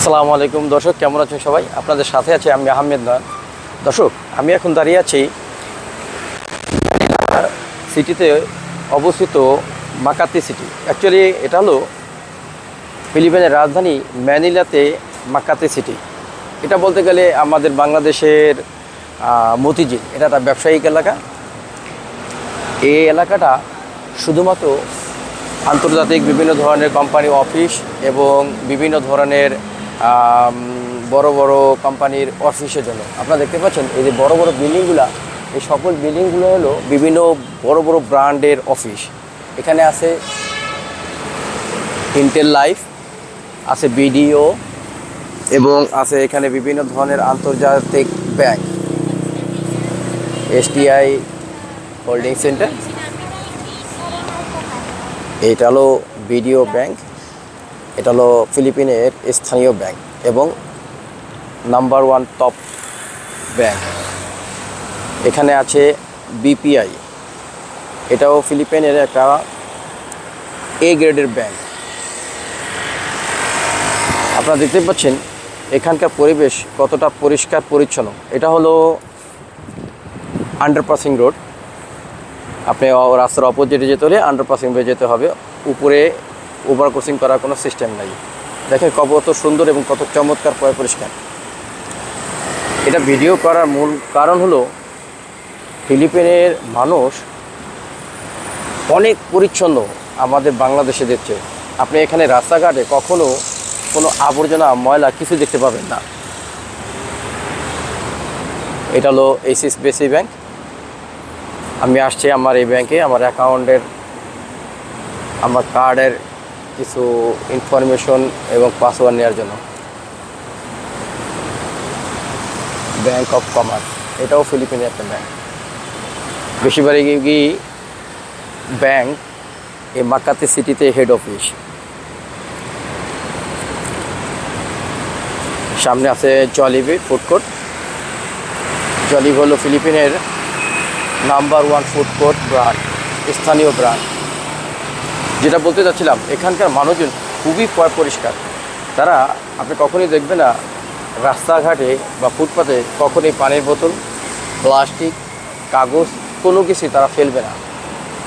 আসসালামু আলাইকুম দর্শক, কেমন আছেন সবাই? আপনাদের সাথে আছে আমি আহমেদ নয়ন। দর্শক, আমি এখন দাঁড়িয়ে আছি সিটিতে অবস্থিত মাকাতি সিটি। অ্যাকচুয়ালি এটা হলো ফিলিপাইনের রাজধানী ম্যানিলাতে মাকাতি সিটি। এটা বলতে গেলে আমাদের বাংলাদেশের মতিঝিল, এটা একটা ব্যবসায়িক এলাকা। এই এলাকাটা শুধুমাত্র আন্তর্জাতিক বিভিন্ন ধরনের কোম্পানি অফিস এবং বিভিন্ন ধরনের বড় বড় কোম্পানির অফিসের জন্য। আপনারা দেখতে পাচ্ছেন এই যে বড় বড় বিল্ডিংগুলো, এই সকল বিল্ডিংগুলো হলো বিভিন্ন বড় বড় ব্র্যান্ডের অফিস। এখানে আছে ইন্টেল লাইফ, আছে বিডিও এবং আছে এখানে বিভিন্ন ধরনের আন্তর্জাতিক ব্যাংক, এসটিআই হোল্ডিং সেন্টার, এটা হলো বিডিও ব্যাংক, এটা হলো ফিলিপিনের স্থানীয় ব্যাংক এবং নাম্বার 1 টপ ব্যাংক। এখানে আছে বিপিআই, এটাও ফিলিপাইনের একটা এ গ্রেডের ব্যাংক। আপনারা দেখতে পাচ্ছেন এখানকার পরিবেশ কতটা পরিষ্কার পরিচ্ছন্ন। এটা হলো আন্ডারপাসিং রোড। আপনি রাস্তার অপোজিটে যেতে হলে আন্ডারপাসিং হয়ে যেতে হবে, উপরে ওভার ক্রসিং করার কোনো সিস্টেম নাই। দেখেন কত সুন্দর এবং কত চমৎকার পরিষ্কার। এটা ভিডিও করার মূল কারণ হলো ফিলিপিনের মানুষ অনেক পরিচ্ছন্ন আমাদের বাংলাদেশে দেখছে। আপনি এখানে রাস্তাঘাটে কখনো কোনো আবর্জনা ময়লা কিছু দেখতে পাবেন না। এটা হলো এইচএসবিসি ব্যাংক। আমি আসছি আমার এই ব্যাংকে আমার অ্যাকাউন্টের, আমার কার্ডের কিছু ইনফরমেশন এবং পাসওয়ার্ড নেওয়ার জন্য। ব্যাংক অফ কমার্স, এটাও ফিলিপিনের একটা ব্যাংক। বেশিরভাগই ব্যাংক এই মাকাতি সিটিতে হেড অফিস। সামনে আছে জলিবি ফুড কোর্ট। জলিবি হলো ফিলিপিনের নাম্বার 1 ফুড কোর্ট ব্র্যান্ড, স্থানীয় ব্র্যান্ড। যেটা বলতে চাচ্ছিলাম, এখানকার মানুষজন খুবই পরিষ্কার। তারা আপনি কখনই দেখবেন না রাস্তাঘাটে বা ফুটপাতে কখনই পানির বোতল, প্লাস্টিক, কাগজ কোনো কিছুই তারা ফেলবে না।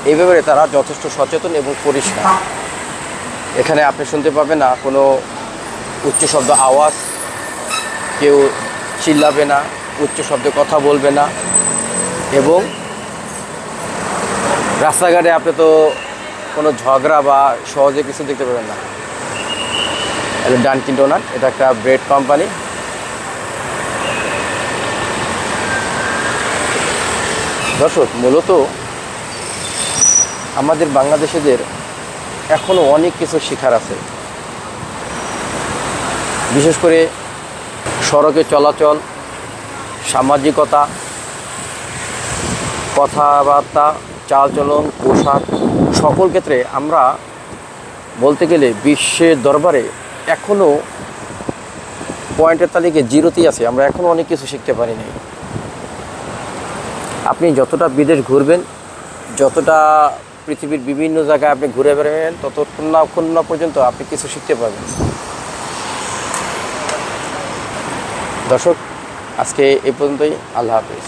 এই ব্যাপারে তারা যথেষ্ট সচেতন এবং পরিষ্কার। এখানে আপনি শুনতে পাবেন না কোনো উচ্চ শব্দ আওয়াজ, কেউ চিল্লাবে না, উচ্চ শব্দে কথা বলবে না। এবং রাস্তাঘাটে আপনি তো কোনো ঝগড়া বা সহজে কিছু দেখতে পাবেন না। এটা ডানকিন ডোনাট, এটা একটা ব্রেড কোম্পানি। দর্শক, মূলত আমাদের বাংলাদেশিদের এখনও অনেক কিছু শেখার আছে। বিশেষ করে সড়কে চলাচল, সামাজিকতা, কথাবার্তা, চালচলন, পোশাক, সকল ক্ষেত্রে আমরা বলতে গেলে বিশ্বের দরবারে এখনও পয়েন্টের তালিকায় 0তেই আছে। আমরা এখনও অনেক কিছু শিখতে পারিনি। আপনি যতটা বিদেশ ঘুরবেন, যতটা পৃথিবীর বিভিন্ন জায়গায় আপনি ঘুরে বেড়াবেন, ততক্ষণ না পর্যন্ত আপনি কিছু শিখতে পারবেন। দর্শক, আজকে এই পর্যন্তই। আল্লাহ হাফেজ।